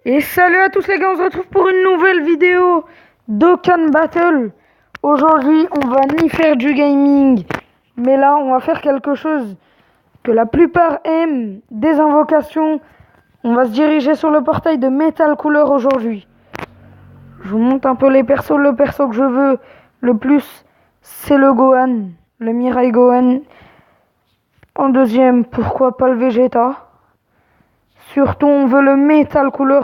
Et salut à tous les gars, on se retrouve pour une nouvelle vidéo d'Okkan Battle. Aujourd'hui, on va ni faire du gaming, mais là, on va faire quelque chose que la plupart aiment, des invocations. On va se diriger sur le portail de Metal Cooler aujourd'hui. Je vous montre un peu les persos. Le perso que je veux le plus, c'est le Gohan, le Mirai Gohan. En deuxième, pourquoi pas le Vegeta. Surtout, on veut le Metal Cooler.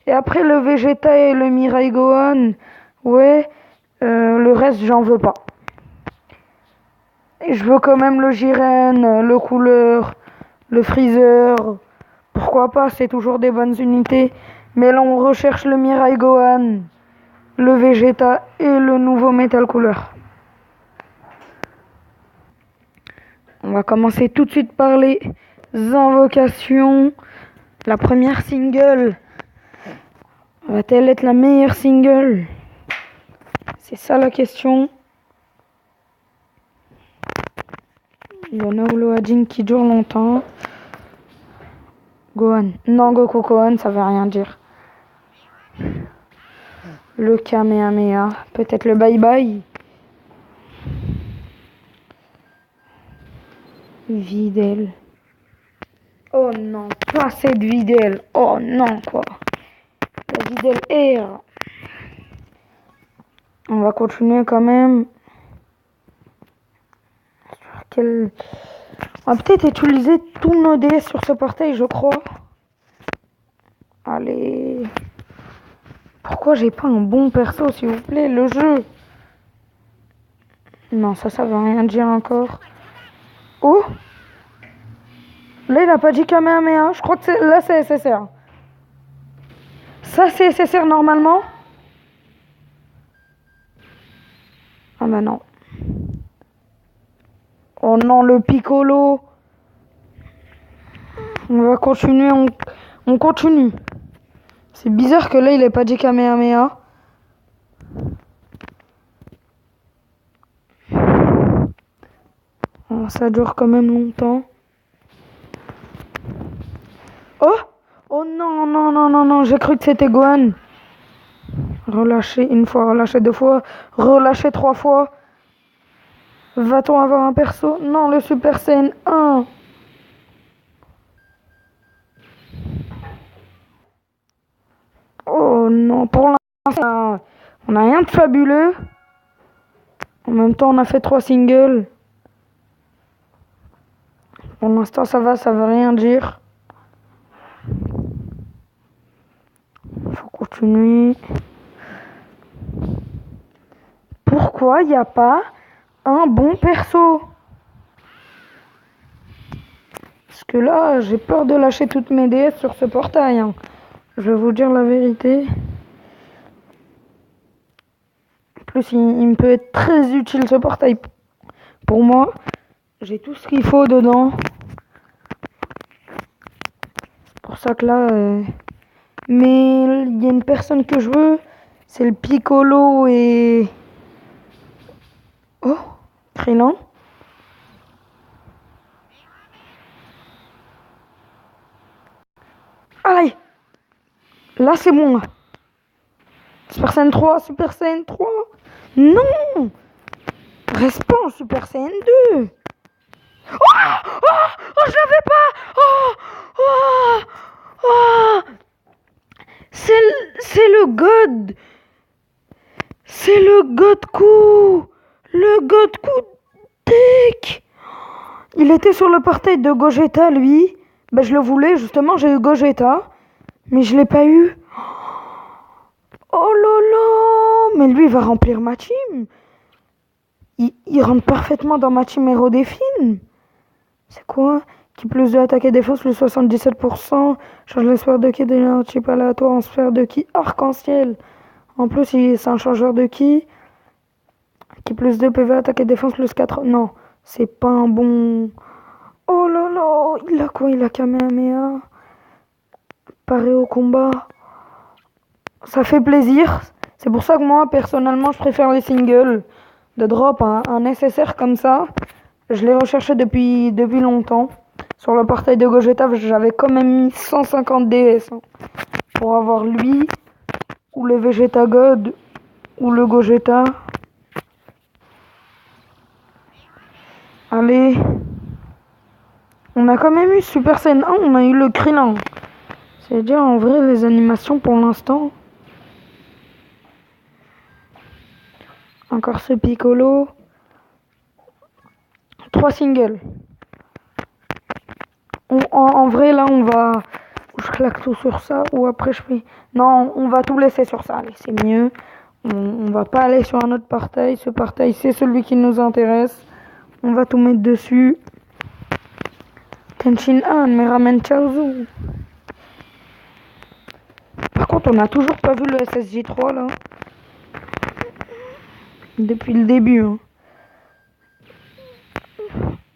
Et après, le Vegeta et le Mirai Gohan. Ouais, le reste, j'en veux pas. Et je veux quand même le Jiren, le Cooler, le Freezer. Pourquoi pas, c'est toujours des bonnes unités. Mais là, on recherche le Mirai Gohan, le Vegeta et le nouveau Metal Cooler. On va commencer tout de suite par les invocations. La première single va-t-elle être la meilleure single? C'est ça la question. Il y en a où le Hajin qui dure longtemps. Gohan. Non, Goku Gohan, ça veut rien dire. Le Kamehameha. Peut-être le Bye Bye. Videl. Oh non, pas cette Videl. Oh non, quoi. La Videl Air. On va continuer quand même. On va peut-être utiliser tous nos DS sur ce portail, je crois. Allez. Pourquoi j'ai pas un bon perso, s'il vous plaît, le jeu? Non, ça veut rien dire encore. Oh! Là, il a pas dit Kamehameha. Je crois que là, c'est SSR. Ça, c'est SSR normalement. Ah bah non. Oh non, le Piccolo. On va continuer, on continue. C'est bizarre que là, il ait pas dit Kamehameha. Oh, ça dure quand même longtemps. Oh! Oh non, non, non, non, non, j'ai cru que c'était Gohan. Relâcher une fois, relâcher deux fois, relâcher trois fois. Va-t-on avoir un perso? Non, le Super Saiyan 1. Oh non, pour l'instant, on n'a rien de fabuleux. En même temps, on a fait 3 singles. Pour l'instant, ça va, ça veut rien dire. Faut continuer. Pourquoi il n'y a pas un bon perso? Parce que là, j'ai peur de lâcher toutes mes DS sur ce portail. Hein. Je vais vous dire la vérité. En plus, il me peut être très utile ce portail. Pour moi, j'ai tout ce qu'il faut dedans. C'est pour ça que là... Mais il y a une personne que je veux. C'est le Piccolo et... Oh, Krillin. Allez. Là, c'est bon. Là. Super Saiyan 3, Super Saiyan 3. Non. Reste pas en Super Saiyan 2. Oh, oh, oh, je l'avais pas. Oh, oh, oh. C'est le God. C'est le God Coup. Le God Coup Tech. Il était sur le portail de Gogeta, lui. Ben, je le voulais, justement, j'ai eu Gogeta. Mais je l'ai pas eu. Oh là là. Mais lui, il va remplir ma team. Il rentre parfaitement dans ma team héros des films. C'est quoi? Qui plus de attaque et défense, plus 77%. Change la sphère de ki d'un type aléatoire en sphère de ki arc-en-ciel. En plus, c'est un changeur de ki. Qui plus 2 PV, attaque et défense, plus 4. Non, c'est pas un bon... Oh là là, il a quoi? Il a Kamehameha. Paré au combat. Ça fait plaisir. C'est pour ça que moi, personnellement, je préfère les singles. De drop un SSR comme ça. Je l'ai recherché depuis longtemps. Sur le portail de Gogeta, j'avais quand même mis 150 DS. Hein. pour avoir lui, ou le Vegeta God, ou le Gogeta. Allez. On a quand même eu Super Saiyan 1, on a eu le Krillin. C'est-à-dire en vrai les animations pour l'instant. Encore ce Piccolo. 3 singles. En vrai là on va... Je claque tout sur ça ou après je fais... Non, on va tout laisser sur ça. Allez, c'est mieux. On va pas aller sur un autre portail. Ce portail c'est celui qui nous intéresse. On va tout mettre dessus. Tenshin Han, mais ramène Chaozu. Par contre, on n'a toujours pas vu le SSJ3 là. Depuis le début. Hein.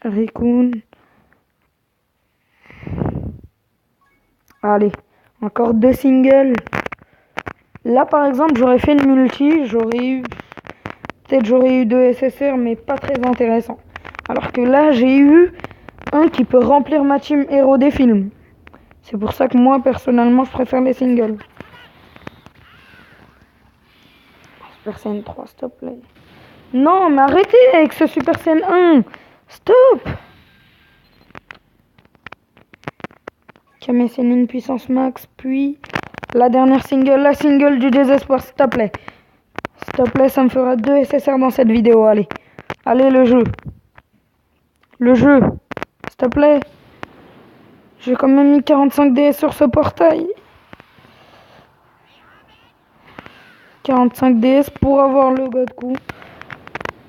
Rikun. Allez, encore 2 singles. Là par exemple, j'aurais fait une multi. Peut-être j'aurais eu 2 SSR, mais pas très intéressant. Alors que là, j'ai eu un qui peut remplir ma team héros des films. C'est pour ça que moi, personnellement, je préfère les singles. Super Saiyan 3, stop là. Non, mais arrêtez avec ce Super Saiyan 1. Stop. Kame Sennin puissance max, puis la dernière single, la single du désespoir, s'il te plaît. S'il te plaît, ça me fera 2 SSR dans cette vidéo, allez. Allez, le jeu. Le jeu. S'il te plaît. J'ai quand même mis 45 DS sur ce portail. 45 DS pour avoir le Godku.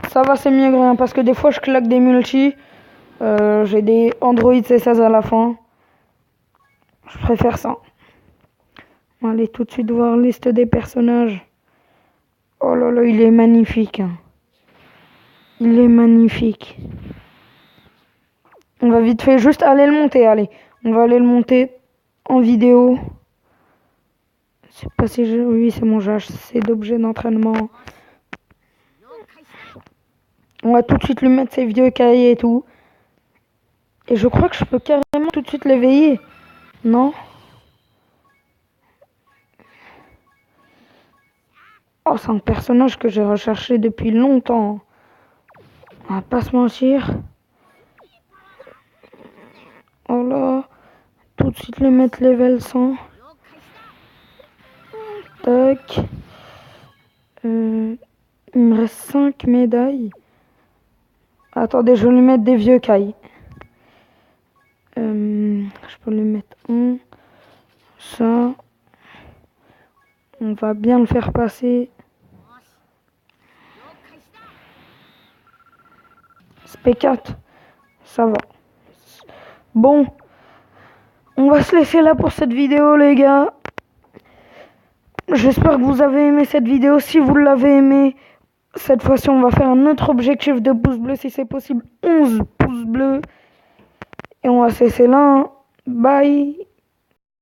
Ça va, c'est mieux que rien, parce que des fois, je claque des multis. J'ai des Android C16 à la fin. Je préfère ça. On va aller tout de suite voir liste des personnages. Oh là là, il est magnifique. Il est magnifique. On va vite fait juste aller le monter, allez. On va aller le monter en vidéo. C'est pas si je... Oui, c'est mon jage, c'est d'objet d'entraînement. On va tout de suite lui mettre ses vieux cahiers et tout. Et je crois que je peux carrément tout de suite l'éveiller. Non? Oh, c'est un personnage que j'ai recherché depuis longtemps. On va pas se mentir. Oh là. Tout de suite le mettre level 100. Tac. Il me reste 5 médailles. Attendez, je vais lui mettre des vieux cailles. Je peux lui mettre un. Ça. On va bien le faire passer. SP4. Ça va. Bon. On va se laisser là pour cette vidéo, les gars. J'espère que vous avez aimé cette vidéo. Si vous l'avez aimé, cette fois-ci, on va faire un autre objectif de pouces bleus, si c'est possible. 11 pouces bleus. Et on va se laisser là. Bye.